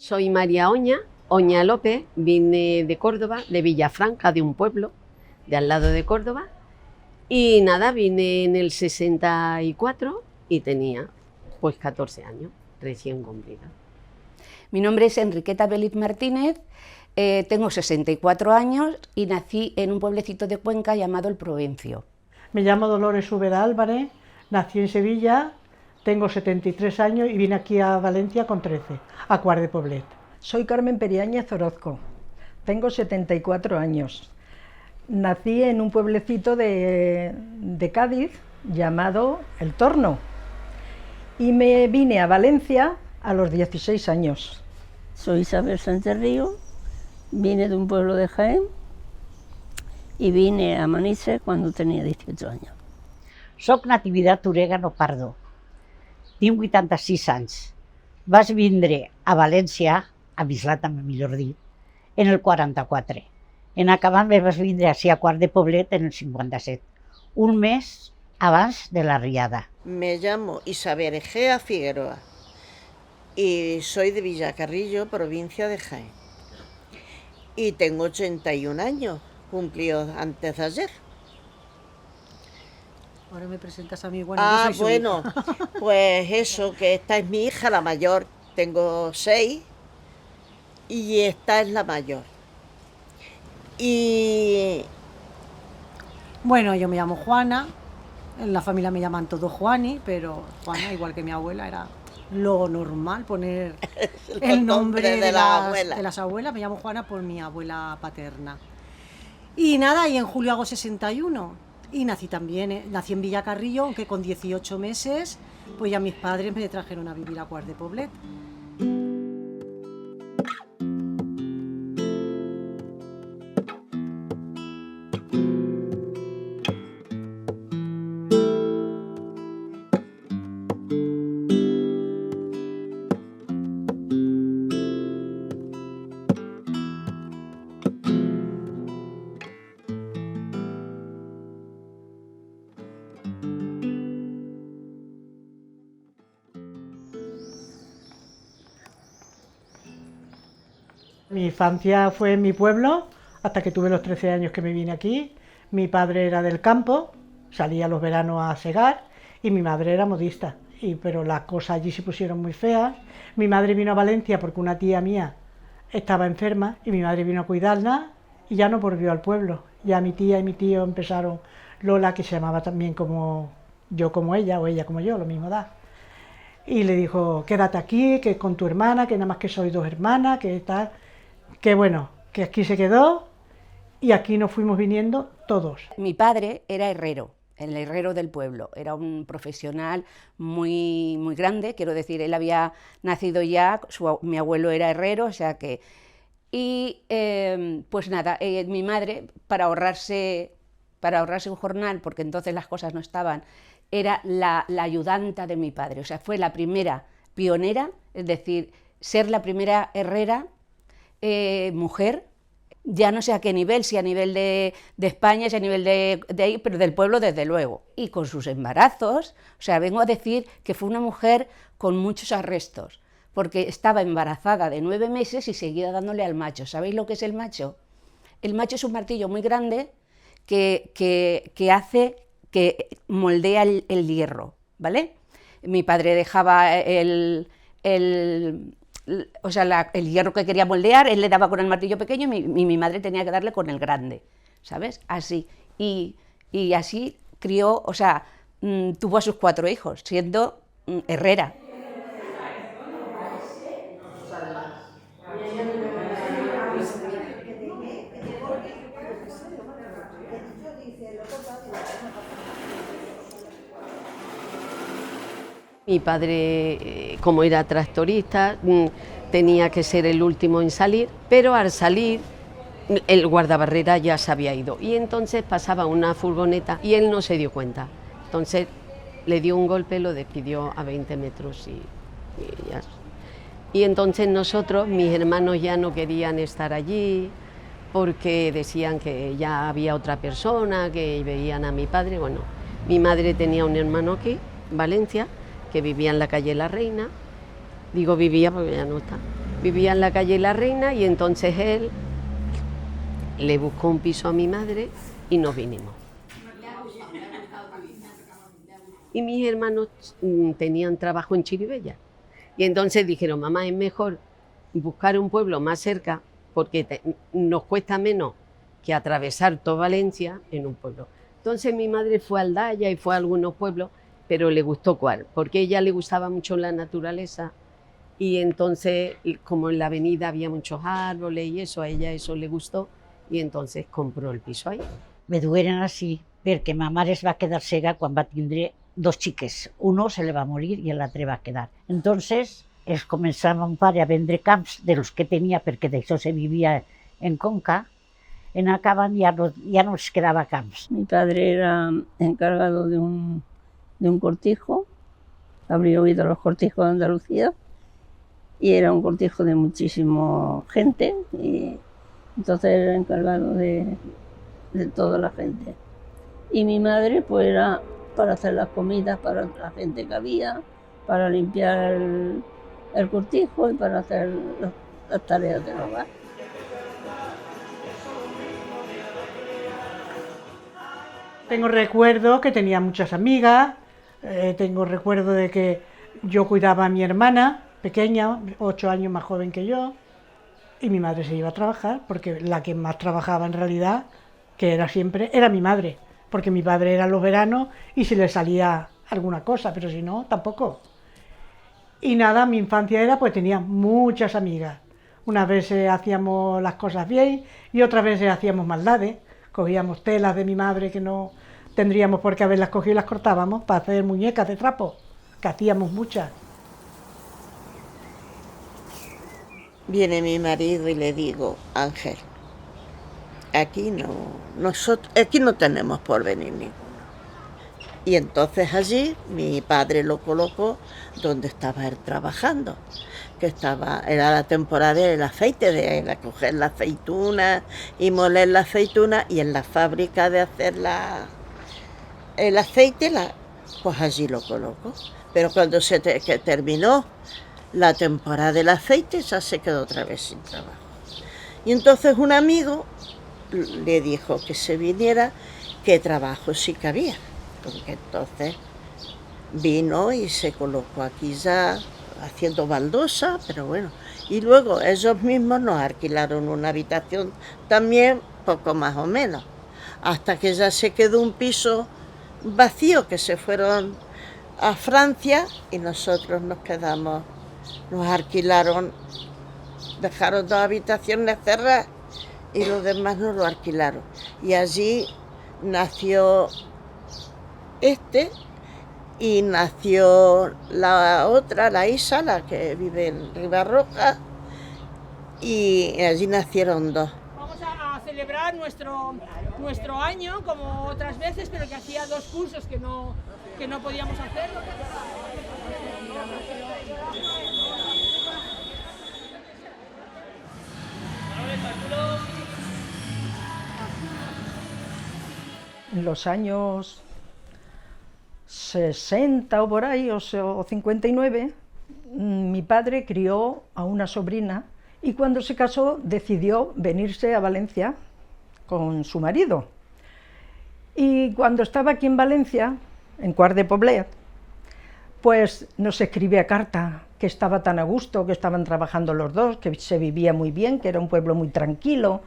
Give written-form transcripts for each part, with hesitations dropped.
Soy María Oña López, vine de Córdoba, de Villafranca, de un pueblo de al lado de Córdoba, y nada, vine en el 64 y tenía pues 14 años, recién cumplida. Mi nombre es Enriqueta Beliz Martínez, tengo 64 años y nací en un pueblecito de Cuenca llamado El Provencio. Me llamo Dolores Úbeda Álvarez, nací en Sevilla, tengo 73 años y vine aquí a Valencia con 13, a Quart de Poblet. Soy Carmen Periáñez Orozco, tengo 74 años. Nací en un pueblecito de Cádiz llamado El Torno y me vine a Valencia a los 16 años. Soy Isabel Sánchez Río, vine de un pueblo de Jaén y vine a Manises cuando tenía 18 años. Soc Nativitat Orégano Pardo, tinc 86 anys. Vaig vindre a València, a Bislat també millor dit, en el 44. En acabat me vaig vindre així a Quart de Poblet en el 57, un mes abans de la riada. Me llamo Isabel Egea Figueroa y soy de Villacarrillo, provincia de Jaén. Y tengo 81 años, cumplidos antes de ayer. Ahora me presentas a mí, bueno, yo soy su bueno, hija. pues eso, que esta es mi hija, la mayor. Tengo 6 y esta es la mayor. Y Bueno, yo me llamo Juana, en la familia me llaman todos Juani, pero Juana, igual que mi abuela, era lo normal poner el nombre de las abuelas. Me llamo Juana por mi abuela paterna. Y nada, y en julio hago 61. Y nací también, nací en Villacarrillo, aunque con 18 meses, pues ya mis padres me trajeron a vivir a Quart de Poblet. Mi infancia fue en mi pueblo, hasta que tuve los 13 años que me vine aquí. Mi padre era del campo, salía los veranos a segar, y mi madre era modista. Pero las cosas allí se pusieron muy feas. Mi madre vino a Valencia porque una tía mía estaba enferma, y mi madre vino a cuidarla, y ya no volvió al pueblo. Ya mi tía y mi tío empezaron, Lola, que se llamaba también como yo como ella, o ella como yo, lo mismo da. Y le dijo, quédate aquí, que con tu hermana, que nada más que sois 2 hermanas, que tal... Que bueno, que aquí se quedó y aquí nos fuimos viniendo todos. Mi padre era herrero, el herrero del pueblo, era un profesional muy, muy grande, quiero decir, él había nacido ya, mi abuelo era herrero, o sea que... Y pues nada, mi madre, para ahorrarse un jornal, porque entonces las cosas no estaban, era la ayudanta de mi padre, o sea, fue la primera pionera, es decir, ser la primera herrera mujer, ya no sé a qué nivel, si a nivel de España, si a nivel de ahí, pero del pueblo desde luego. Y con sus embarazos, o sea, vengo a decir que fue una mujer con muchos arrestos, porque estaba embarazada de 9 meses y seguía dándole al macho. ¿Sabéis lo que es el macho? El macho es un martillo muy grande que hace, que moldea el hierro, ¿vale? Mi padre dejaba el hierro que quería moldear, él le daba con el martillo pequeño y mi madre tenía que darle con el grande, ¿sabes? Así. Y así crió, o sea, tuvo a sus 4 hijos, siendo herrera. Mi padre, como era tractorista, tenía que ser el último en salir, pero al salir el guardabarrera ya se había ido y entonces pasaba una furgoneta y él no se dio cuenta. Entonces le dio un golpe, lo despidió a 20 metros y ya. Y entonces nosotros, mis hermanos, ya no querían estar allí porque decían que ya había otra persona, que veían a mi padre. Bueno, mi madre tenía un hermano aquí, Valencia, que vivía en la calle La Reina. Digo vivía porque ya no está. vivía en la calle La Reina y entonces él le buscó un piso a mi madre y nos vinimos. Y mis hermanos tenían trabajo en Chiribella. Y entonces dijeron, mamá, es mejor buscar un pueblo más cerca porque nos cuesta menos que atravesar toda Valencia en un pueblo. Entonces mi madre fue a Aldaya y fue a algunos pueblos, pero le gustó Cuart, porque a ella le gustaba mucho la naturaleza y entonces, como en la avenida había muchos árboles y eso, a ella eso le gustó y entonces compró el piso ahí. Me dueren així perquè ma mare es va quedar cega quan va tindre 2 xiques. Uno se le va morir i l'altre va quedar. Entonces, es començava mon pare a vendre camps de los que tenia, perquè d'això se vivia en Conca. En acabant ya no les quedaba camps. Mi padre era encargado de un cortijo, habría oído los cortijos de Andalucía, y era un cortijo de muchísima gente, y entonces era encargado de toda la gente. Y mi madre pues era para hacer las comidas para la gente que había, para limpiar el cortijo y para hacer las tareas del hogar. Tengo recuerdo que tenía muchas amigas, tengo recuerdo de que yo cuidaba a mi hermana, pequeña, 8 años más joven que yo, y mi madre se iba a trabajar, porque la que más trabajaba en realidad, que era siempre, era mi madre, porque mi padre era los veranos y si le salía alguna cosa, pero si no, tampoco. Y nada, mi infancia era, pues tenía muchas amigas. Unas veces hacíamos las cosas bien y otras veces hacíamos maldades. Cogíamos telas de mi madre que no tendríamos por qué haberlas cogido y las cortábamos para hacer muñecas de trapo, que hacíamos muchas. Viene mi marido y le digo, Ángel, aquí no tenemos porvenir ninguno. Y entonces allí mi padre lo colocó donde estaba él trabajando, que era la temporada del aceite, de coger la aceituna y moler la aceituna, y en la fábrica de hacer el aceite, pues allí lo colocó. Pero cuando que terminó la temporada del aceite, ya se quedó otra vez sin trabajo. Y entonces un amigo le dijo que se viniera, que trabajo sí que había. Porque entonces vino y se colocó aquí ya haciendo baldosa, pero bueno. Y luego ellos mismos nos alquilaron una habitación también, poco más o menos, hasta que ya se quedó un piso vacío, que se fueron a Francia y nosotros nos quedamos, nos alquilaron, dejaron 2 habitaciones cerradas y los demás nos lo alquilaron. Y allí nació y nació la otra, la Isa, la que vive en Ribarroja, y allí nacieron 2. Vamos a celebrar nuestro año como otras veces, pero que hacía 2 cursos que no podíamos hacer. En los años 60 o por ahí, o 59, mi padre crió a una sobrina y cuando se casó decidió venirse a Valencia con su marido. Y cuando estaba aquí en Valencia, en Cuart de Poblet, pues nos escribía carta que estaba tan a gusto, que estaban trabajando los dos, que se vivía muy bien, que era un pueblo muy tranquilo.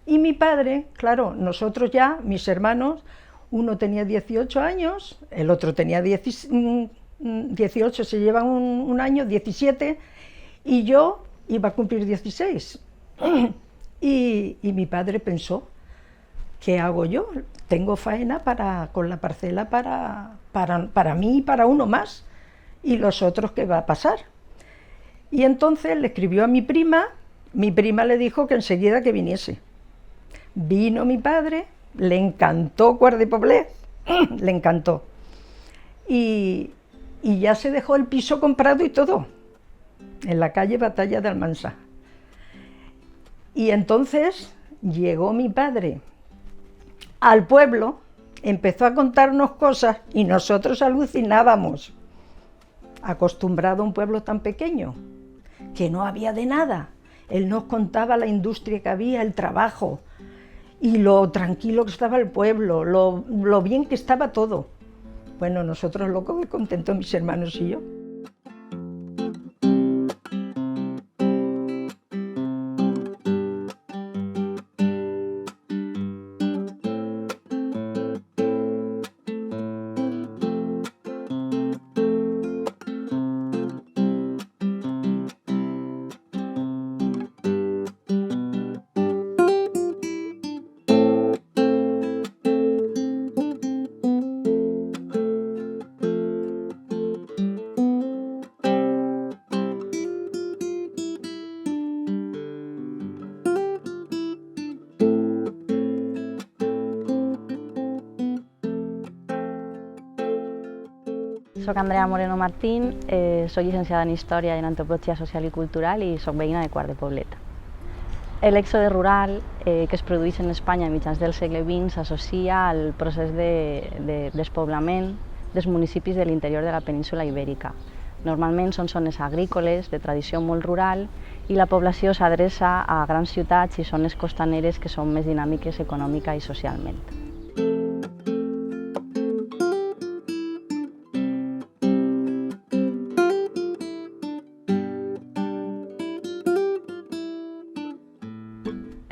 Y mi padre, claro, nosotros ya, mis hermanos, uno tenía 18 años, el otro tenía 18, se llevan un año, 17, y yo iba a cumplir 16. Y mi padre pensó, ¿qué hago yo? Tengo faena con la parcela para mí y para uno más, y los otros, ¿qué va a pasar? Y entonces le escribió a mi prima le dijo que enseguida que viniese. Vino mi padre, le encantó Cuart de Poblet, le encantó. Y ya se dejó el piso comprado y todo, en la calle Batalla de Almansa. Y entonces llegó mi padre al pueblo, empezó a contarnos cosas y nosotros alucinábamos, acostumbrado a un pueblo tan pequeño. que no había de nada. Él nos contaba la industria que había, el trabajo, y lo tranquilo que estaba el pueblo, lo bien que estaba todo. Bueno, nosotros locos de contentos, mis hermanos y yo. Soc Andrea Moreno Martín, soy llicenciada en Història i en Antropologia Social i Cultural i soc veïna de Quart de Poblet. L'èxode rural que es produeix en Espanya a mitjans del segle XX s'associa al procés de despoblament dels municipis de l'interior de la península Ibèrica. Normalment són zones agrícoles, de tradició molt rural, i la població s'adreça a grans ciutats i zones costaneres que són més dinàmiques econòmica i socialment.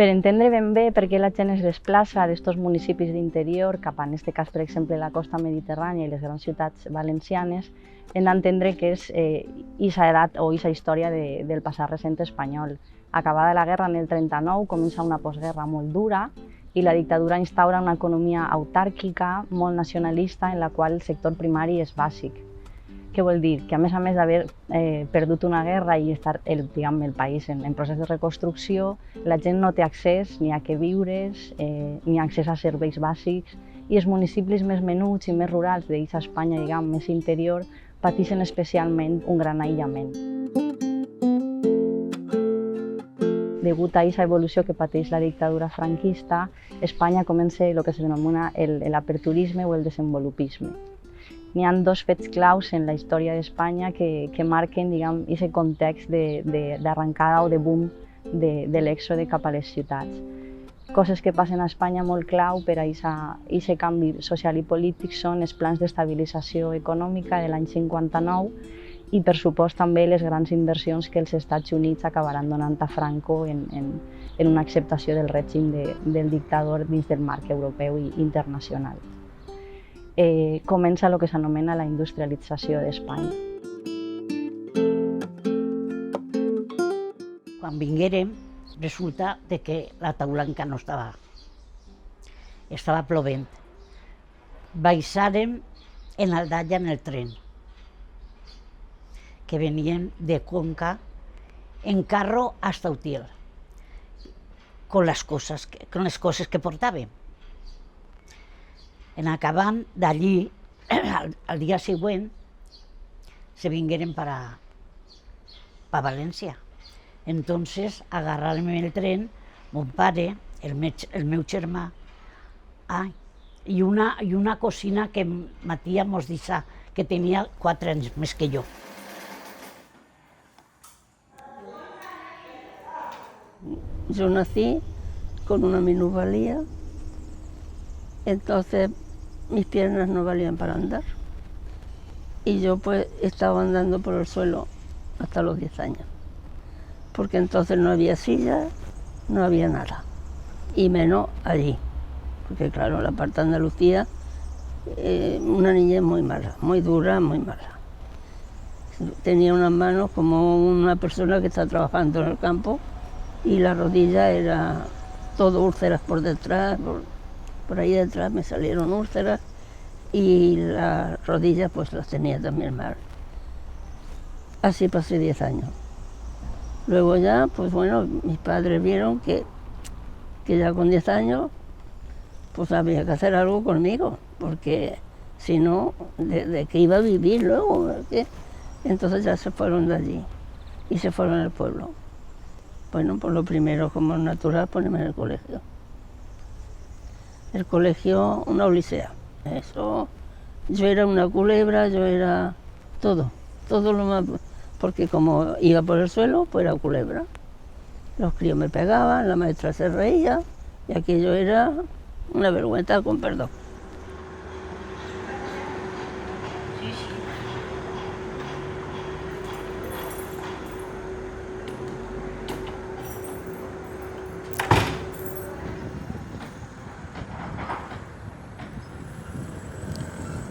Per entendre ben bé per què la gent es desplaça d'estos municipis d'interior cap a, en aquest cas, per exemple, la costa mediterrània i les grans ciutats valencianes, hem d'entendre que és aquesta edat o aquesta història del passat recent espanyol. Acabada la guerra en el 39, comença una postguerra molt dura i la dictadura instaura una economia autàrquica, molt nacionalista, en la qual el sector primari és bàsic. Què vol dir? Que a més d'haver perdut una guerra i estar el país en procés de reconstrucció, la gent no té accés ni a què viures, ni accés a serveis bàsics, i els municipis més menuts i més rurals d'aquesta Espanya, diguem, més interior, pateixen especialment un gran aïllament. Degut a aquesta evolució que pateix la dictadura franquista, Espanya comença el que se denomina l'aperturisme o el desenvolupisme. N'hi ha dos fets claus en la història d'Espanya que marquen, diguem, aquest context d'arrencada o de boom de l'èxode cap a les ciutats. Coses que passen a Espanya molt clau per a aquest canvi social i polític són els plans d'estabilització econòmica de l'any 59 i, per supost, també les grans inversions que els Estats Units acabaran donant a Franco en una acceptació del règim del dictador dins del marc europeu i internacional. Comença el que s'anomena la industrialització d'Espanya. Quan vinguérem, resulta que la taulanca no estava plovent. Baixàrem en Aldaya en el tren, que venien de Conca en carro hasta Utiel, con les coses que portàvem. En acabant d'allí, al dia següent, se vingueren per a València. Entonces agarrarem el tren, mon pare, el meu germà, i una cosina que Matia mos deixà, que tenia 4 anys més que jo. Yo nací con una minusvalía, entonces mis piernas no valían para andar y yo pues estaba andando por el suelo hasta los 10 años, porque entonces no había silla, no había nada, y menos allí, porque claro, la parte de Andalucía, una niñez muy mala, muy dura, muy mala. Tenía unas manos como una persona que está trabajando en el campo y la rodilla era todo úlceras por detrás, por ahí detrás me salieron úlceras y las rodillas pues las tenía también mal. Así pasé 10 años. Luego ya, pues bueno, mis padres vieron que ya con 10 años pues había que hacer algo conmigo, porque si no, ¿de qué iba a vivir luego? Entonces ya se fueron de allí y se fueron al pueblo. Bueno, pues lo primero, como natural, ponerme en el colegio. El colegio, una odisea. Eso, yo era una culebra, yo era todo lo más, porque como iba por el suelo, pues era culebra. Los críos me pegaban, la maestra se reía, y aquello era una vergüenza, con perdón.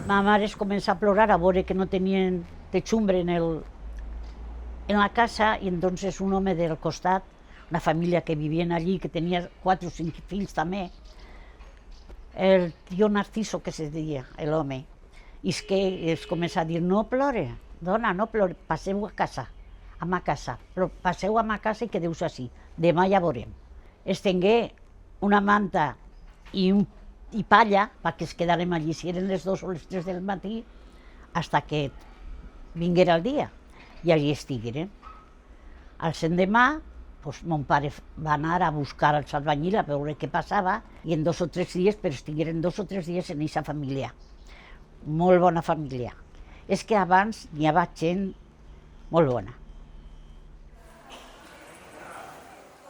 Ma mare es comença a plorar a veure que no tenien techumbre en la casa, i entonces un home del costat, una família que vivien allí, que tenia 4 o 5 fills també, el tio Narciso, que se deia, l'home, i és que es comença a dir, no plore, dona, no plore, passeu a casa, a ma casa, passeu a ma casa i quedeu-vos així, demà ja veurem. Es tingué una manta i palla perquè es quedarem allí, si eren les 2 o les 3 del matí, hasta que vinguera el dia, i allí estigueren. Al l'endemà, pues, mon pare va anar a buscar als albañil a veure què passava, i en 2 o 3 dies, però estigueren 2 o 3 dies en aquesta família. Molt bona família. És que abans n'hi havia gent molt bona.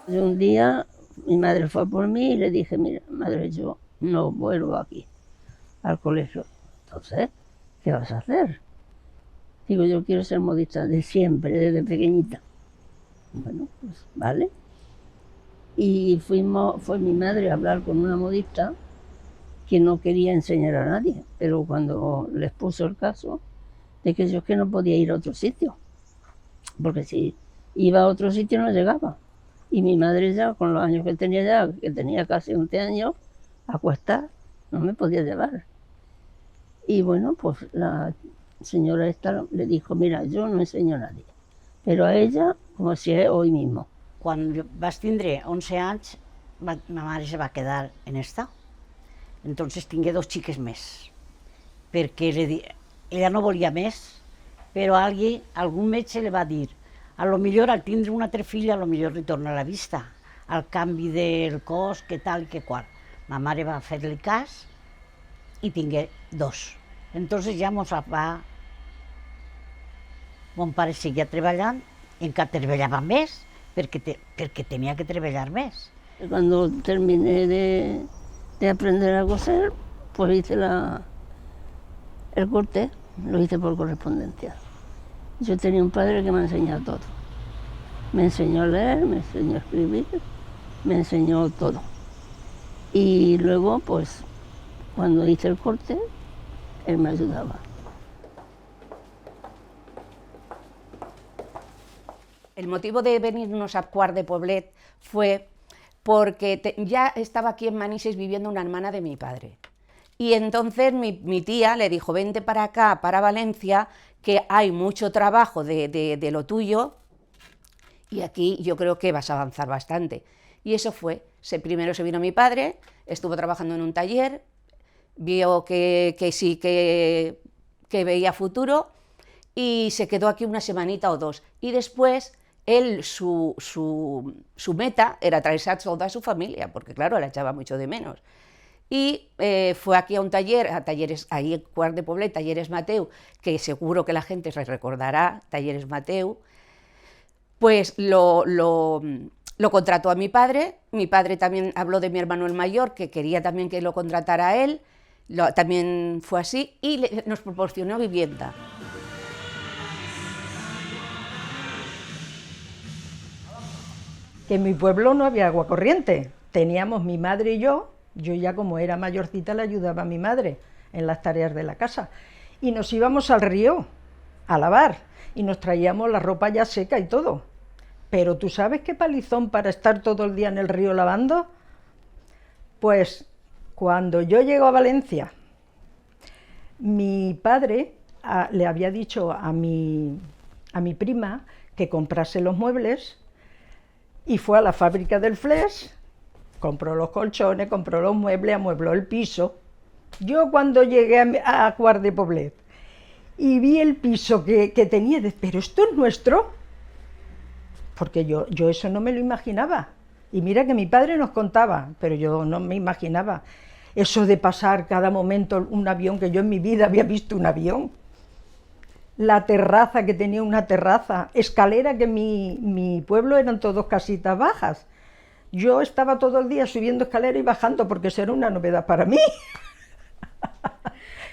Y un día mi madre fue por mí y le dije, mira, madre, yo no vuelvo aquí, al colegio. Entonces, ¿qué vas a hacer? Digo, yo quiero ser modista de siempre, desde pequeñita. Bueno, pues vale. Y fue mi madre a hablar con una modista que no quería enseñar a nadie, pero cuando les puso el caso de que yo es que no podía ir a otro sitio, porque si iba a otro sitio no llegaba. Y mi madre ya, con los años que tenía ya, que tenía casi 11 años, a cuestas, no me podía llevar. Y bueno, pues la señora esta le dijo, mira, yo no enseño a nadie, pero a ella, como si es hoy mismo. Quan vaig tindre 11 anys, ma mare se va quedar en esta. Entonces tingué 2 xiques més, perquè ella no volia més, però algun metge li va dir, a lo millor al tindre un altre fill, a lo millor li torna la vista, al canvi del cos, que tal, que qual. Ma mare va fer-li cas i tingué 2. Entonces ja mos va... Mon pare seguia treballant, encara treballava més, perquè tenia que treballar més. Cuando terminé de aprender a coser, pues hice el corte, lo hice por correspondencia. Yo tenía un padre que me enseñó todo. Me enseñó a leer, me enseñó a escribir, me enseñó todo. Y luego, pues, cuando hice el corte, él me ayudaba. El motivo de venirnos a Quart de Poblet fue porque ya estaba aquí en Manises viviendo una hermana de mi padre. Y entonces mi tía le dijo, vente para acá, para Valencia, que hay mucho trabajo de lo tuyo y aquí yo creo que vas a avanzar bastante. Y eso fue, primero se vino mi padre, estuvo trabajando en un taller, vio que sí, que veía futuro y se quedó aquí una semanita o 2. Y después él, su meta era traerse a toda su familia, porque claro, la echaba mucho de menos. Y fue aquí a un taller, a talleres, ahí en Quart de Poblet, Talleres Mateu, que seguro que la gente se recordará, Talleres Mateu, pues lo contrató a mi padre también habló de mi hermano el mayor, que quería también que lo contratara a él, también fue así, y nos proporcionó vivienda. Que en mi pueblo no había agua corriente, teníamos mi madre y yo ya como era mayorcita le ayudaba a mi madre en las tareas de la casa, y nos íbamos al río a lavar, y nos traíamos la ropa ya seca y todo, pero ¿tú sabes qué palizón para estar todo el día en el río lavando? Pues cuando yo llego a Valencia, mi padre le había dicho a mi prima que comprase los muebles, y fue a la fábrica del Fles, compró los colchones, compró los muebles, amuebló el piso. Yo cuando llegué a Quart de Poblet y vi el piso que tenía, pero esto es nuestro, porque yo eso no me lo imaginaba. Y mira que mi padre nos contaba, pero yo no me imaginaba eso de pasar cada momento un avión, que yo en mi vida había visto un avión. la terraza, que tenía una terraza, escalera, que mi pueblo eran todos casitas bajas. Yo estaba todo el día subiendo escalera y bajando porque eso era una novedad para mí.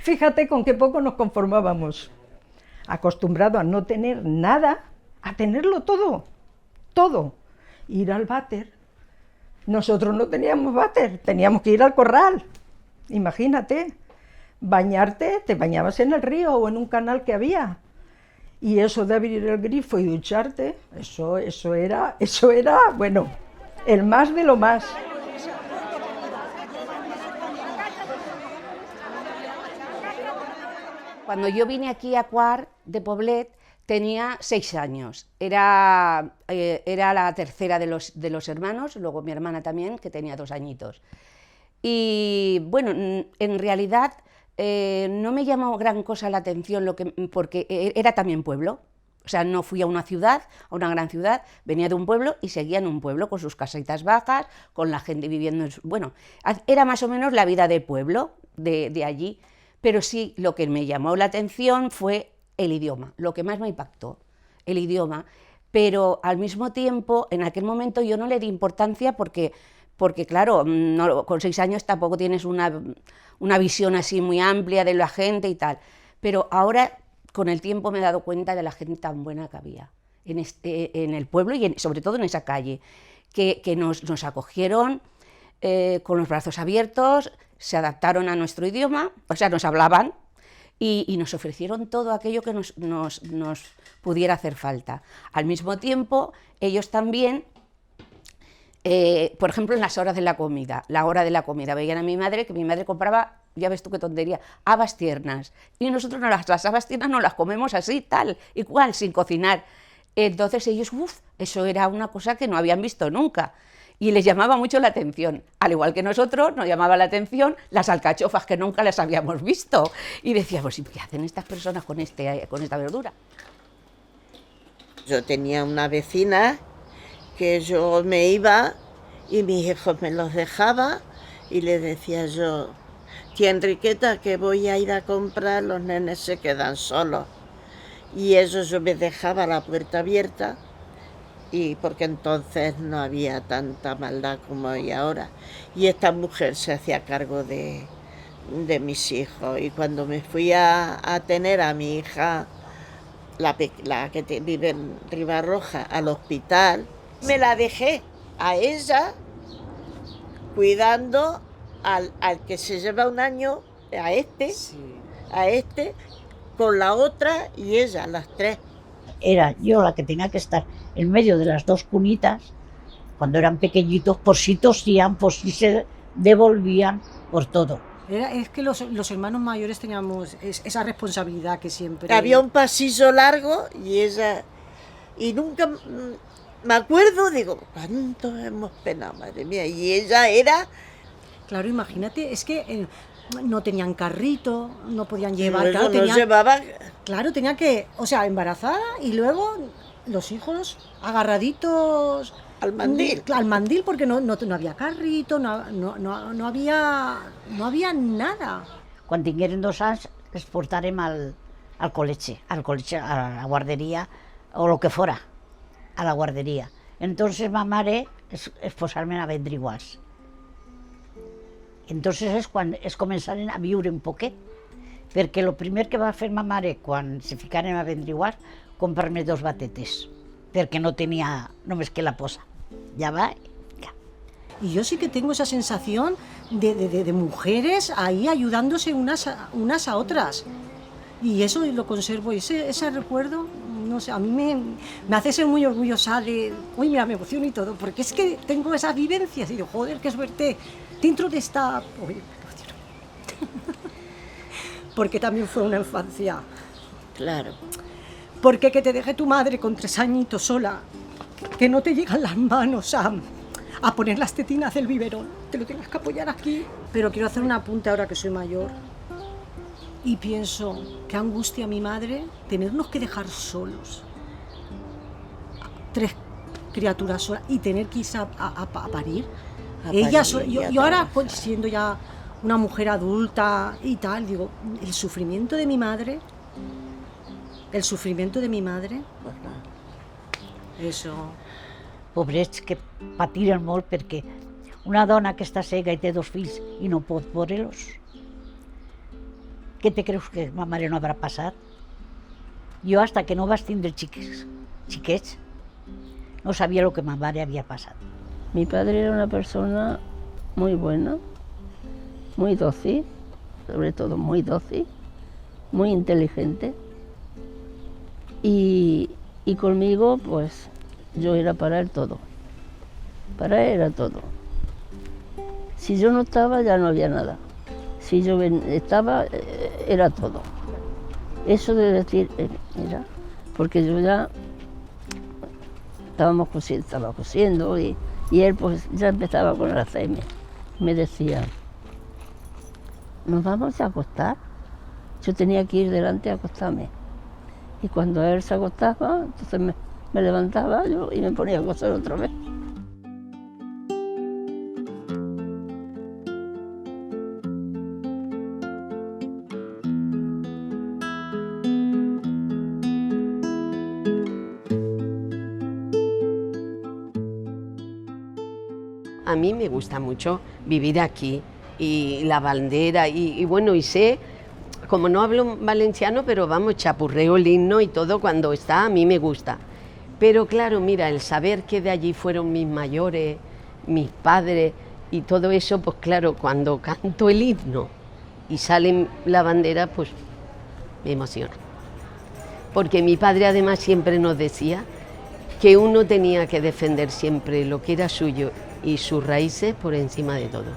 Fíjate con qué poco nos conformábamos. Acostumbrado a no tener nada, a tenerlo todo, todo. Ir al váter. Nosotros no teníamos váter, teníamos que ir al corral. Imagínate, bañarte, te bañabas en el río o en un canal que había. Y eso de abrir el grifo y ducharte, eso era, bueno, el más de lo más. Cuando yo vine aquí a Quart de Poblet tenía 6 años. Era la tercera de los hermanos, luego mi hermana también, que tenía 2 añitos. Y bueno, en realidad no me llamó gran cosa la atención porque era también pueblo. O sea, no fui a una ciudad, a una gran ciudad, venía de un pueblo y seguía en un pueblo con sus casitas bajas, con la gente viviendo bueno, era más o menos la vida de pueblo de allí. Pero sí, lo que me llamó la atención fue el idioma, lo que más me impactó, el idioma. Pero al mismo tiempo, en aquel momento yo no le di importancia porque claro, con 6 años tampoco tienes una visión así muy amplia de la gente y tal. Pero ahora, con el tiempo, me he dado cuenta de la gente tan buena que había en el pueblo y sobre todo en esa calle, que nos acogieron con los brazos abiertos, se adaptaron a nuestro idioma, o sea, nos hablaban y nos ofrecieron todo aquello que nos pudiera hacer falta. Al mismo tiempo, ellos también, por ejemplo, en las horas de la comida, veían a mi madre, que mi madre compraba, ya ves tú qué tontería, habas tiernas, y nosotros las habas tiernas no las comemos así, tal, igual, sin cocinar. Entonces ellos, eso era una cosa que no habían visto nunca. Y les llamaba mucho la atención, al igual que nosotros nos llamaba la atención las alcachofas que nunca las habíamos visto. Y decíamos, ¿y qué hacen estas personas con esta verdura? Yo tenía una vecina que yo me iba y mis hijos me los dejaba y le decía yo, tía Enriqueta, que voy a ir a comprar, los nenes se quedan solos. Y eso yo me dejaba la puerta abierta. Y porque entonces no había tanta maldad como hay ahora. Y esta mujer se hacía cargo de mis hijos. Y cuando me fui a tener a mi hija, la que vive en Ribarroja, al hospital, me la dejé a ella cuidando al que se lleva un año, a este, con la otra y ella, las 3. Era yo la que tenía que estar en medio de las 2 cunitas, cuando eran pequeñitos, por si tosían, por si se devolvían, por todo. Es que los hermanos mayores teníamos esa responsabilidad que siempre... Había un pasillo largo y ella... Y nunca... Me acuerdo, digo, ¿cuánto hemos penado, madre mía? Y ella era... Claro, imagínate, es que... no tenían carrito, no podían llevar... No, claro, no llevaban... Claro, tenía que, o sea, embarazada y luego los hijos agarraditos al mandil. Al mandil, porque no había carrito, no había nada. Quan tingueren 2 anys els portarem al col·legi, a la guarderia o lo que fora, a la guarderia. Entonces ma mare es posar-me a vendre iguals. Entonces és quan es començaren a viure un poquet, perquè el primer que va fer ma mare quan se ficaren a vendre iguals, comprar-me 2 batetes, perquè no tenia només que la posa. Ya va. Ya. Y yo sí que tengo esa sensación de mujeres ahí ayudándose unas a otras. Y eso lo conservo, y ese recuerdo, no sé, a mí me hace ser muy orgullosa de... Uy, mira, me emociono y todo, porque es que tengo esas vivencias y digo, joder, qué suerte dentro de esta... Uy, me emociono. Porque también fue una infancia. Claro. Porque que te deje tu madre con 3 añitos sola, que no te llegan las manos a poner las tetinas del biberón, te lo tengas que apoyar aquí. Pero quiero hacer un apunte ahora que soy mayor. Y pienso, qué angustia a mi madre tenernos que dejar solos. 3 criaturas solas y tener que ir a parir. Ella yo ahora, siendo ya una mujer adulta y tal, digo, el sufrimiento de mi madre El sufrimiento de mi madre, eso... Pobrets que patiren molt perquè una dona que està cega i té 2 fills i no pot veure-los, què te creus que ma mare no haurà passat? Jo, hasta que no vas tindre xiquets, no sabía lo que ma mare había pasado. Mi padre era una persona muy buena, muy dócil, sobre todo muy dócil, muy inteligente. Y conmigo, pues, yo era para él todo. Para él era todo. Si yo no estaba, ya no había nada. Si yo estaba, era todo. Eso de decir, mira, porque yo ya estaba cosiendo y él pues ya empezaba con el Alzheimer. Me decía, ¿nos vamos a acostar? Yo tenía que ir delante a acostarme. Y cuando él se acostaba, entonces me levantaba yo y me ponía a coser otra vez. A mí me gusta mucho vivir aquí y la bandera y bueno, y sé, como no hablo valenciano, pero vamos, chapurreo el himno y todo cuando está, a mí me gusta. Pero claro, mira, el saber que de allí fueron mis mayores, mis padres y todo eso, pues claro, cuando canto el himno y sale la bandera, pues me emociona. Porque mi padre además siempre nos decía que uno tenía que defender siempre lo que era suyo y sus raíces por encima de todo,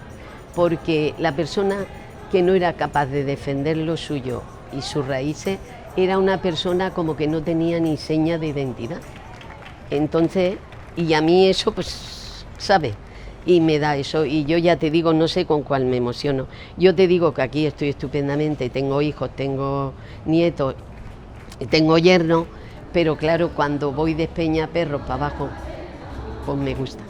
porque la persona que no era capaz de defender lo suyo y sus raíces era una persona como que no tenía ni seña de identidad. Entonces, y a mí eso pues, ¿sabes? Y me da eso, y yo ya te digo, no sé con cuál me emociono. Yo te digo que aquí estoy estupendamente, tengo hijos, tengo nietos, tengo yerno, pero claro, cuando voy de Peñaperros para abajo, pues me gusta.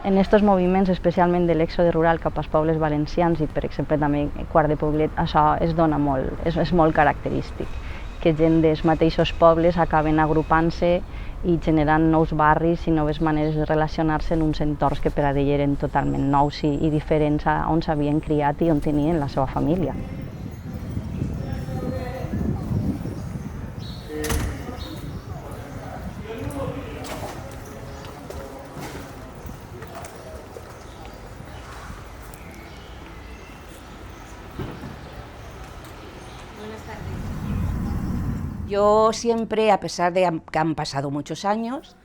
En aquests moviments, especialment de l'èxode rural cap als pobles valencians i, per exemple, també Quart de Poblet, això es dona molt, és molt característic, que gent dels mateixos pobles acaben agrupant-se i generant nous barris i noves maneres de relacionar-se en uns entorns que per a ell eren totalment nous i diferents a on s'havien criat i on tenien la seva família. Yo siempre, a pesar de que han pasado muchos años,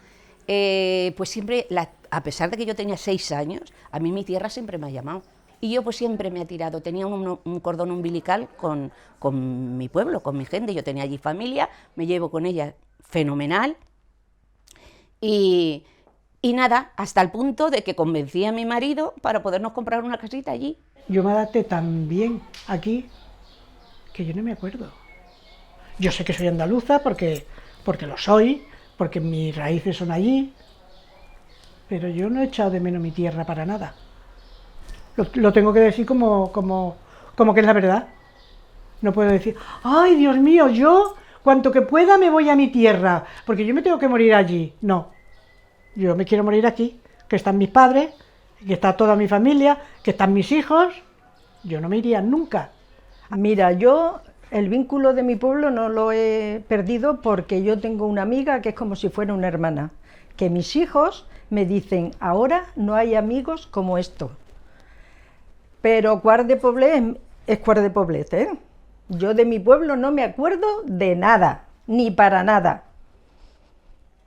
pues siempre, a pesar de que yo tenía 6 años, a mí mi tierra siempre me ha llamado. Y yo pues siempre me ha tirado, tenía un cordón umbilical con mi pueblo, con mi gente, yo tenía allí familia, me llevo con ella fenomenal. Y nada, hasta el punto de que convencí a mi marido para podernos comprar una casita allí. Yo me adapté tan bien aquí que yo no me acuerdo. Yo sé que soy andaluza porque lo soy, porque mis raíces son allí, pero yo no he echado de menos mi tierra para nada. Lo tengo que decir como que es la verdad. No puedo decir, ¡ay, Dios mío, yo cuanto que pueda me voy a mi tierra, porque yo me tengo que morir allí! No, yo me quiero morir aquí, que están mis padres, que está toda mi familia, que están mis hijos. Yo no me iría nunca. Mira, yo el vínculo de mi pueblo no lo he perdido porque yo tengo una amiga que es como si fuera una hermana, que mis hijos me dicen, ahora no hay amigos como esto. Pero Quart de Poblet es Quart de Poblet, ¿eh? Yo de mi pueblo no me acuerdo de nada, ni para nada,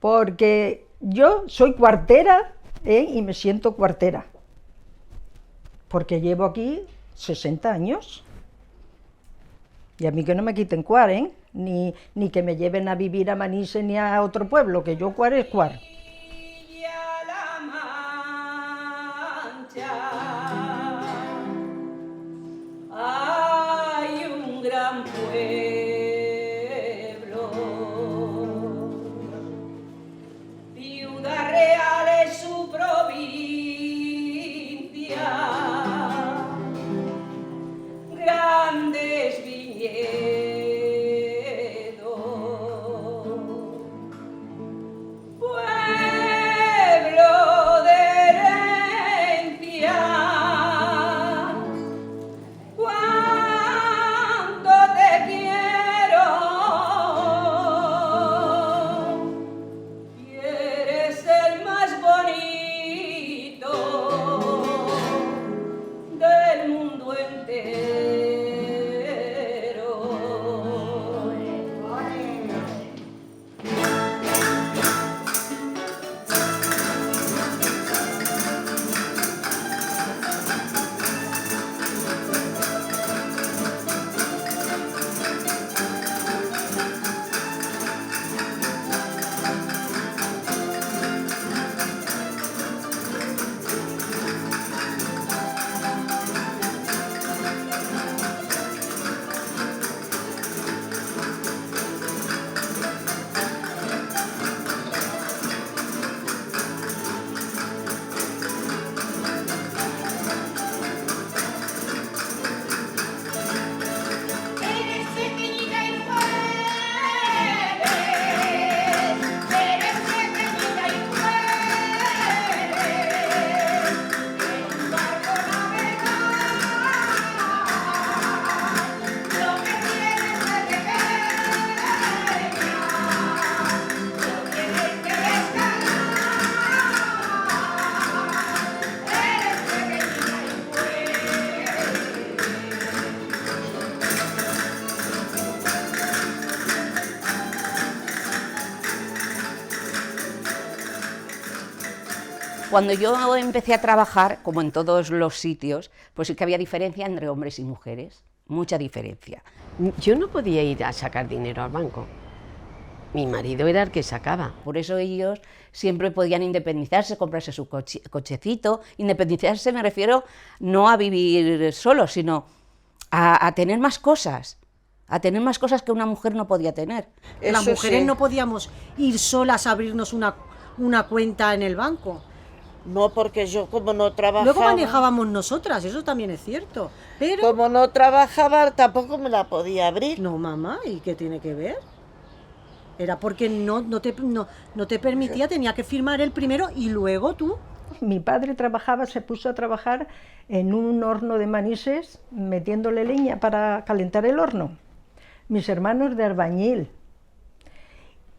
porque yo soy cuartera, y me siento cuartera, porque llevo aquí 60 años. Y a mí que no me quiten Quart, ¿eh? Ni que me lleven a vivir a Manises ni a otro pueblo, que yo Quart es Quart. Cuando yo empecé a trabajar, como en todos los sitios, pues sí que había diferencia entre hombres y mujeres, mucha diferencia. Yo no podía ir a sacar dinero al banco. Mi marido era el que sacaba. Por eso ellos siempre podían independizarse, comprarse su cochecito. Independizarse me refiero no a vivir solos, sino a tener más cosas. A tener más cosas que una mujer no podía tener. Las mujeres no podíamos ir solas a abrirnos una cuenta en el banco. No, porque yo como no trabajaba... Luego manejábamos nosotras, eso también es cierto. Pero... Como no trabajaba, tampoco me la podía abrir. No, mamá, ¿y qué tiene que ver? Era porque no te permitía, tenía que firmar él primero y luego tú. Mi padre se puso a trabajar en un horno de Manises, metiéndole leña para calentar el horno. Mis hermanos de albañil.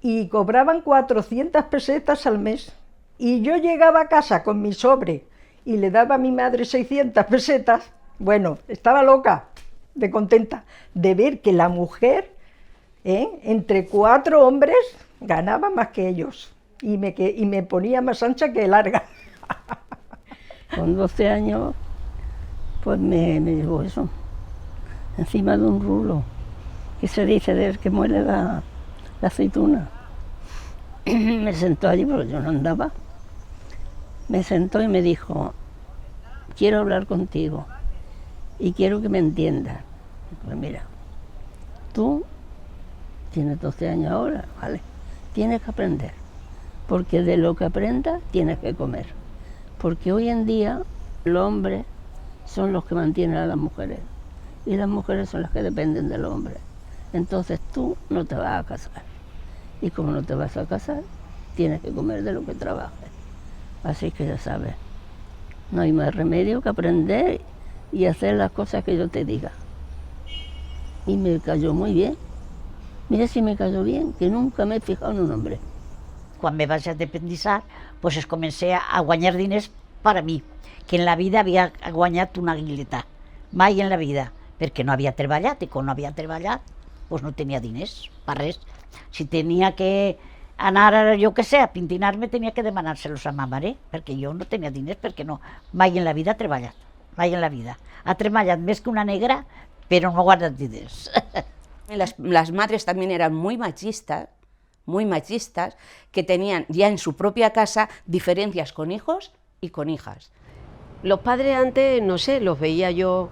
Y cobraban 400 pesetas al mes. Y yo llegaba a casa con mi sobre y le daba a mi madre 600 pesetas. Bueno, estaba loca, de contenta, de ver que la mujer... entre 4 hombres ganaba más que ellos y me ponía más ancha que larga. Con 12 años pues me llevó eso, encima de un rulo, que se dice del que muele la aceituna. Me sentó allí, pero yo no andaba. Me sentó y me dijo, quiero hablar contigo y quiero que me entiendas. Pues mira, tú tienes 12 años ahora, ¿vale? Tienes que aprender, porque de lo que aprendas tienes que comer. Porque hoy en día los hombres son los que mantienen a las mujeres y las mujeres son las que dependen del hombre. Entonces tú no te vas a casar. Y como no te vas a casar, tienes que comer de lo que trabajes. Así que ya sabes, no hay más remedio que aprender y hacer las cosas que yo te diga. Y me cayó muy bien. Mira si me cayó bien, que nunca me he fijado en un hombre. Quan me vaig independitzar, pues es comencé a guanyar diners per a mi, que en la vida havia guanyat una guileta, mai en la vida, perquè no havia treballat, i quan no havia treballat, pues no tenia diners, per res. Si tenia que anar, jo què sé, a pintinar-me, tenia que demanar-se-los a ma mare, perquè jo no tenia diners, perquè no, mai en la vida ha treballat, mai en la vida. Ha treballat més que una negra, però no ha guanyat diners. Las madres también eran muy machistas, que tenían ya en su propia casa diferencias con hijos y con hijas. Los padres antes, no sé, los veía yo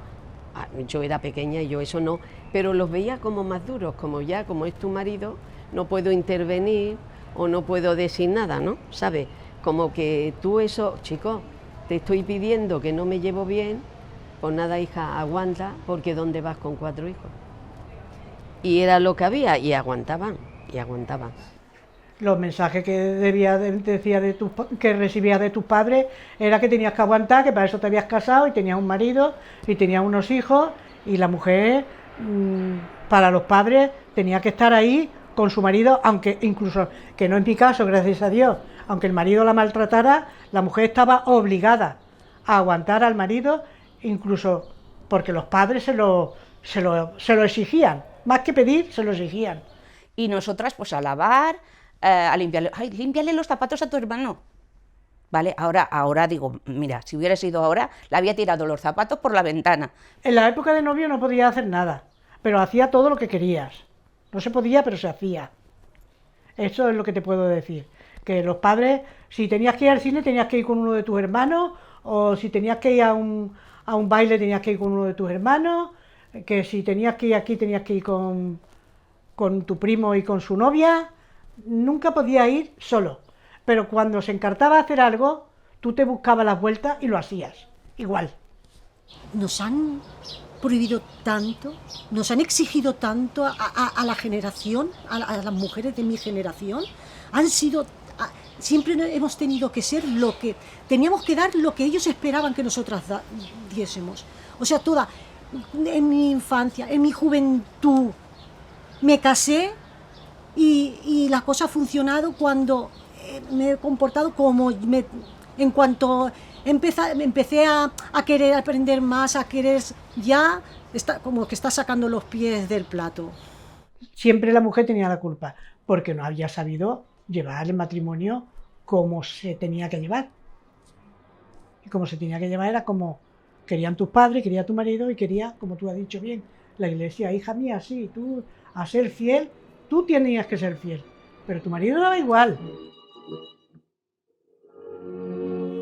era pequeña y yo eso no, pero los veía como más duros, como es tu marido, no puedo intervenir o no puedo decir nada, ¿no? ¿Sabes? Como que tú eso, chico, te estoy pidiendo que no me llevo bien, pues nada, hija, aguanta, porque ¿dónde vas con 4 hijos? Y era lo que había, y aguantaban. Los mensajes que que recibías de tus padres era que tenías que aguantar, que para eso te habías casado y tenías un marido y tenías unos hijos, y la mujer, para los padres, tenía que estar ahí con su marido, aunque incluso, que no es mi caso, gracias a Dios, aunque el marido la maltratara, la mujer estaba obligada a aguantar al marido, incluso porque los padres se lo exigían. Más que pedir, se lo exigían. Y nosotras, pues a lavar, a limpiarle. ¡Ay, límpiale los zapatos a tu hermano! ¿Vale? Ahora digo, mira, si hubiera sido ahora, le había tirado los zapatos por la ventana. En la época de novio no podía hacer nada, pero hacía todo lo que querías. No se podía, pero se hacía. Eso es lo que te puedo decir. Que los padres, si tenías que ir al cine, tenías que ir con uno de tus hermanos, o si tenías que ir a un baile, tenías que ir con uno de tus hermanos, que si tenías que ir aquí, tenías que ir con tu primo y con su novia. Nunca podías ir solo, pero cuando se encartaba a hacer algo, tú te buscabas las vueltas y lo hacías, igual. Nos han prohibido tanto, nos han exigido tanto a la generación, a las mujeres de mi generación, siempre hemos tenido que ser teníamos que dar lo que ellos esperaban que nosotras diésemos. O sea, en mi infancia, en mi juventud, me casé y la cosa ha funcionado cuando me he comportado en cuanto empecé a querer aprender más, a querer como que está sacando los pies del plato. Siempre la mujer tenía la culpa, porque no había sabido llevar el matrimonio como se tenía que llevar. Y como se tenía que llevar era como querían tus padres, quería tu marido y quería, como tú has dicho bien, la iglesia, hija mía, sí, tú a ser fiel, tú tenías que ser fiel, pero tu marido daba igual.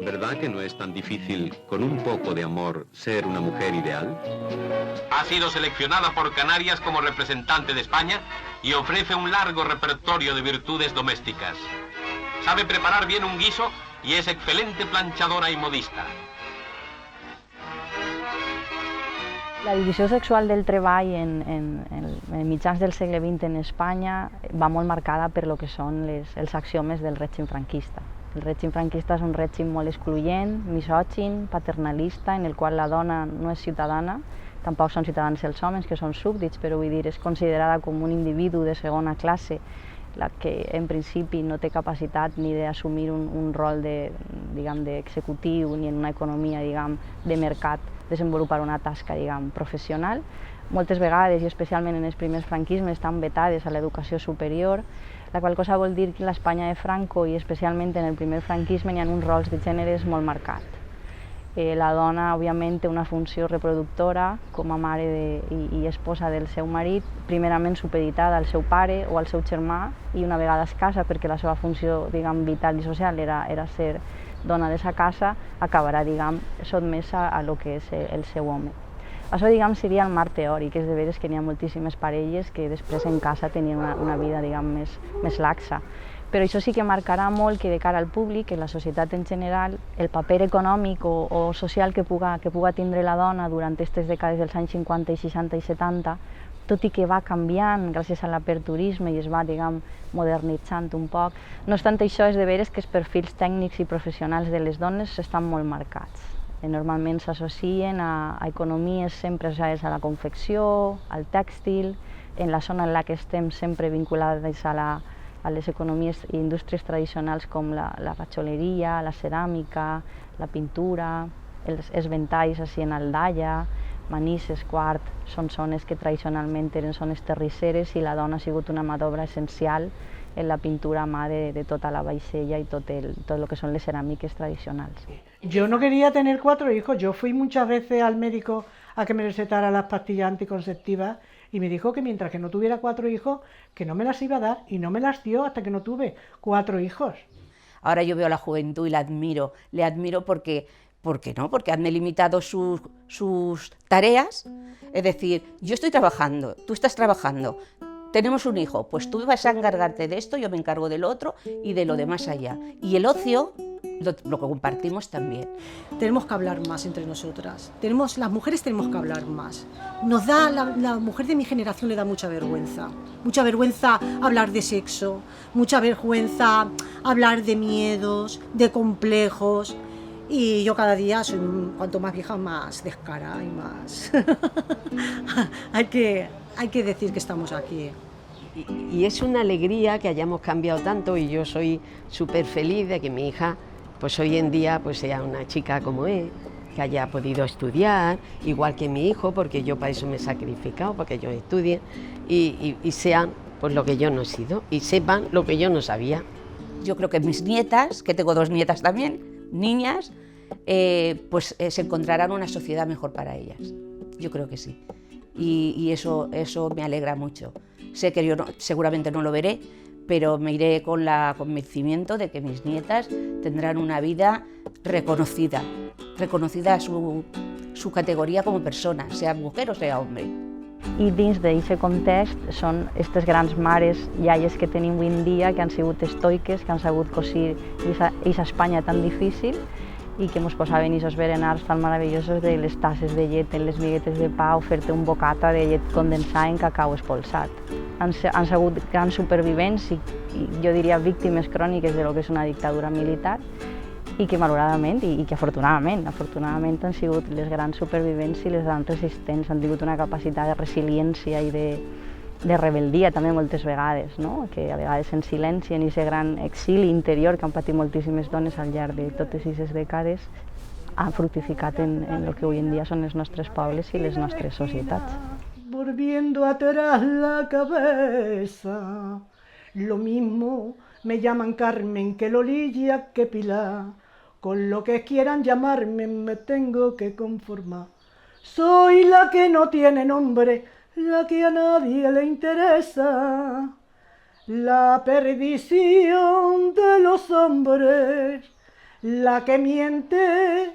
¿Verdad que no es tan difícil, con un poco de amor, ser una mujer ideal? Ha sido seleccionada por Canarias como representante de España y ofrece un largo repertorio de virtudes domésticas. Sabe preparar bien un guiso y es excelente planchadora y modista. La divisió sexual del treball en mitjans del segle XX en Espanya va molt marcada per lo que són els axiomes del règim franquista. El règim franquista és un règim molt excloent, misògin, paternalista, en el qual la dona no és ciutadana, tampoc són ciutadans els homes, que són súbdits, però vull dir, és considerada com un individu de segona classe, la que en principi no té capacitat ni d'assumir un rol d'executiu ni en una economia de mercat, desenvolupar una tasca professional. Moltes vegades, i especialment en els primers franquismes, estan vetades a l'educació superior, la qual cosa vol dir que en l'Espanya de Franco i especialment en el primer franquisme hi ha uns rols de gèneres molt marcats. La dona, òbviament, té una funció reproductora com a mare i esposa del seu marit, primerament supeditada al seu pare o al seu germà, i una vegada es casa, perquè la seva funció vital i social era ser dona de sa casa, acabarà sotmesa a lo que és el seu home. Això seria el marc teòric, és de veres que n'hi ha moltíssimes parelles que després en casa tenien una vida més laxa. Però això sí que marcarà molt que de cara al públic, en la societat en general, el paper econòmic o social que puga tindre la dona durant aquestes dècades dels anys 50, i 60 i 70, tot i que va canviant gràcies a l'aperturisme i es va, modernitzant un poc. No obstant això, és de veres que els perfils tècnics i professionals de les dones estan molt marcats. Normalment s'associen a economies sempre associades a la confecció, al tèxtil, en la zona en la que estem sempre vinculades a les economies i indústries tradicionals com la patxoleria, la ceràmica, la pintura, els ventalls en Aldaia, Manises, Quart, són zones que tradicionalment eren zones terrisseres i la dona ha sigut una mà d'obra essencial en la pintura a mà de tota la vaixella i tot el que són les ceràmiques tradicionals. Yo no quería tener 4 hijos, yo fui muchas veces al médico a que me recetara las pastillas anticonceptivas y me dijo que mientras que no tuviera 4 hijos, que no me las iba a dar, y no me las dio hasta que no tuve 4 hijos. Ahora yo veo a la juventud y la admiro, le admiro porque han delimitado sus tareas, es decir, yo estoy trabajando, tú estás trabajando, tenemos un hijo, pues tú vas a encargarte de esto, yo me encargo del otro y de lo de más allá. Y el ocio lo compartimos también. Tenemos que hablar más entre nosotras, las mujeres tenemos que hablar más. La mujer de mi generación le da mucha vergüenza hablar de sexo, mucha vergüenza hablar de miedos, de complejos. Y yo cada día soy, cuanto más vieja, más descarada y más... hay que decir que estamos aquí. Y es una alegría que hayamos cambiado tanto, y yo soy súper feliz de que mi hija pues hoy en día pues sea una chica como es, que haya podido estudiar, igual que mi hijo, porque yo para eso me he sacrificado, para que ellos estudien y sean pues lo que yo no he sido, y sepan lo que yo no sabía. Yo creo que mis nietas, que tengo 2 nietas también, niñas, se encontrarán una sociedad mejor para ellas. Yo creo que sí. Y eso me alegra mucho. Sé que yo seguramente no lo veré, pero me iré con el convencimiento de que mis nietas tendrán una vida reconocida su categoria com a persona, sea mujer o sea hombre. I dins d'aquest context són aquestes grans mares, iaies que tenim avui en dia, que han sigut estoiques, que han sabut cosir aquesta Espanya tan difícil i que ens posaven aquests berenars tan meravellosos de les tasses de llet en les miguetes de pa o fer-te un bocata de llet condensada en cacau espolsat. Han sigut grans supervivents i jo diria víctimes cròniques de lo que és una dictadura militar i que malauradament i que afortunadament han sigut les grans supervivents i les grans resistents, han tingut una capacitat de resiliència i de rebeldia també moltes vegades, que a vegades en silenci, en aquest gran exili interior que han patit moltíssimes dones al llarg de totes aquestes dècades, han fructificat en el que avui en dia són els nostres pobles i les nostres societats. Volviendo atrás la cabeza, lo mismo me llaman Carmen que Lolilla que Pilar. con lo que quieran llamarme me tengo que conformar. Soy la que no tiene nombre, la que a nadie le interesa, la perdición de los hombres, la que miente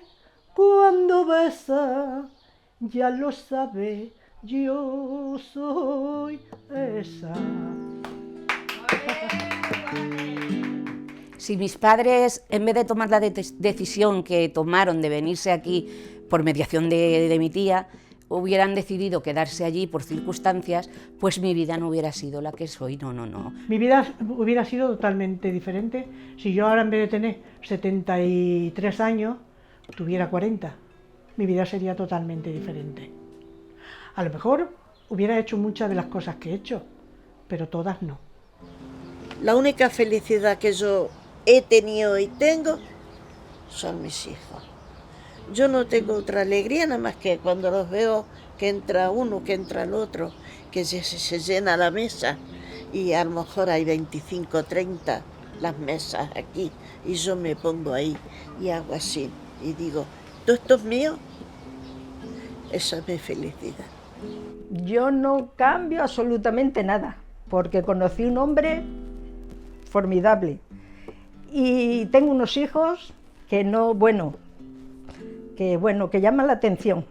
cuando besa, ya lo sabe, yo soy esa. Si mis padres, en vez de tomar la decisión que tomaron de venirse aquí por mediación de mi tía, hubieran decidido quedarse allí por circunstancias, pues mi vida no hubiera sido la que soy, no. Mi vida hubiera sido totalmente diferente si yo ahora, en vez de tener 73 años, tuviera 40. Mi vida sería totalmente diferente. A lo mejor hubiera hecho muchas de las cosas que he hecho, pero todas no. La única felicidad que yo he tenido y tengo son mis hijos. Yo no tengo otra alegría nada más que cuando los veo que entra uno, que entra el otro, que se llena la mesa y a lo mejor hay 25, 30 las mesas aquí y yo me pongo ahí y hago así y digo, ¿todo esto es mío? Esa es mi felicidad. Yo no cambio absolutamente nada, porque conocí un hombre formidable y tengo unos hijos que que llaman la atención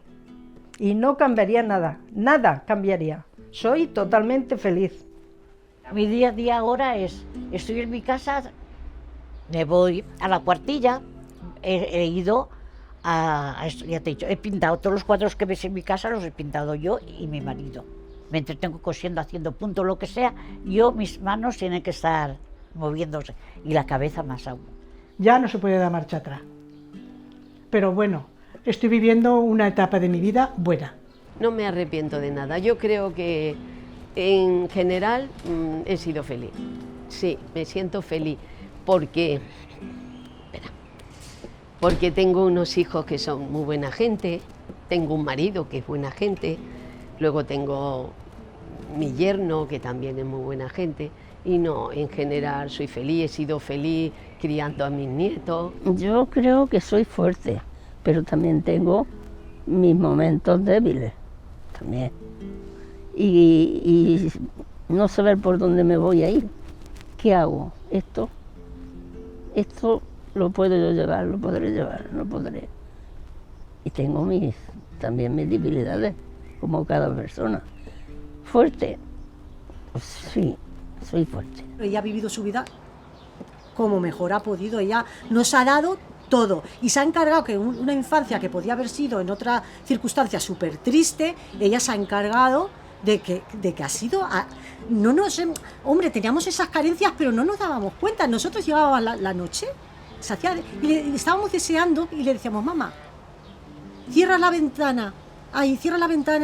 y no cambiaría nada cambiaría. Soy totalmente feliz. Mi día a día ahora es, estoy en mi casa, me voy a la cuartilla, he ido a esto, ya te he dicho, he pintado todos los cuadros que ves en mi casa, los he pintado yo y mi marido. Me entretengo cosiendo, haciendo punto, lo que sea, mis manos tienen que estar moviéndose y la cabeza más aún. Ya no se puede dar marcha atrás. Pero bueno, estoy viviendo una etapa de mi vida buena. No me arrepiento de nada. Yo creo que en general he sido feliz. Sí, me siento feliz porque tengo unos hijos que son muy buena gente, tengo un marido que es buena gente, luego tengo mi yerno que también es muy buena gente y no, en general soy feliz, he sido feliz criando a mis nietos. Yo creo que soy fuerte, pero también tengo mis momentos débiles, también. Y no saber por dónde me voy a ir. ¿Qué hago? Esto lo puedo yo llevar, lo podré llevar, no podré. Y tengo también mis debilidades, como cada persona. Fuerte, pues sí, soy fuerte. Ella ha vivido su vida como mejor ha podido, ella nos ha dado todo y se ha encargado que una infancia que podía haber sido en otra circunstancia súper triste, ella se ha encargado de que ha sido... hombre, teníamos esas carencias, pero no nos dábamos cuenta. Nosotros llegábamos la noche, y estábamos deseando y le decíamos, mamá, cierra la ventana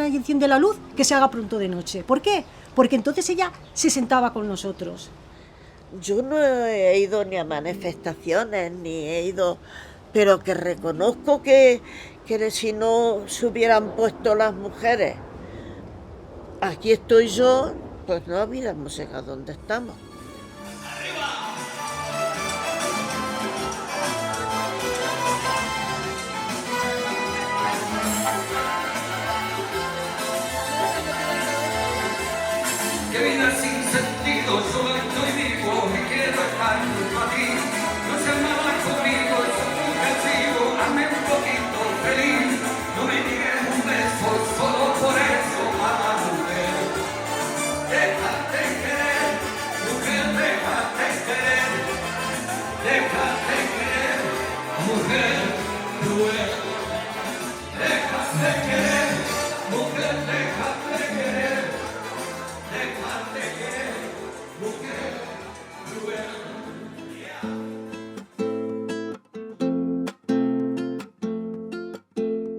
y enciende la luz, que se haga pronto de noche. ¿Por qué? Porque entonces ella se sentaba con nosotros. Yo no he ido ni a manifestaciones, ni he ido, pero que reconozco que si no se hubieran puesto las mujeres, aquí estoy yo, pues no hubiéramos llegado donde estamos. Que vida sin sentido, solo estoy vivo y quiero estar junto a ti. No seas mala conmigo, soy comprensivo, hazme un poquito feliz. No me niegues un beso, solo por eso, mala mujer. Déjate querer, mujer, déjate querer. Déjate querer, mujer cruel. Déjate querer, mujer, déjate querer.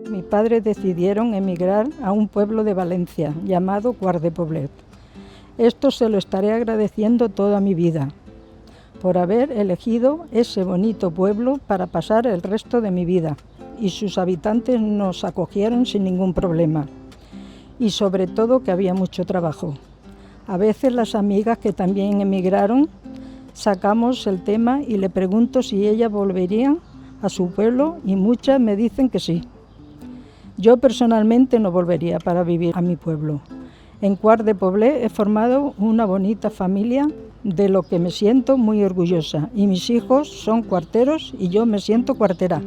Mis padres decidieron emigrar a un pueblo de Valencia llamado Quart de Poblet. Esto se lo estaré agradeciendo toda mi vida, por haber elegido ese bonito pueblo para pasar el resto de mi vida, y sus habitantes nos acogieron sin ningún problema, y sobre todo que había mucho trabajo. A veces las amigas que también emigraron sacamos el tema y le pregunto si ellas volverían a su pueblo y muchas me dicen que sí. Yo personalmente no volvería para vivir a mi pueblo. En Quart de Poblet he formado una bonita familia de lo que me siento muy orgullosa y mis hijos son cuarteros y yo me siento cuartera.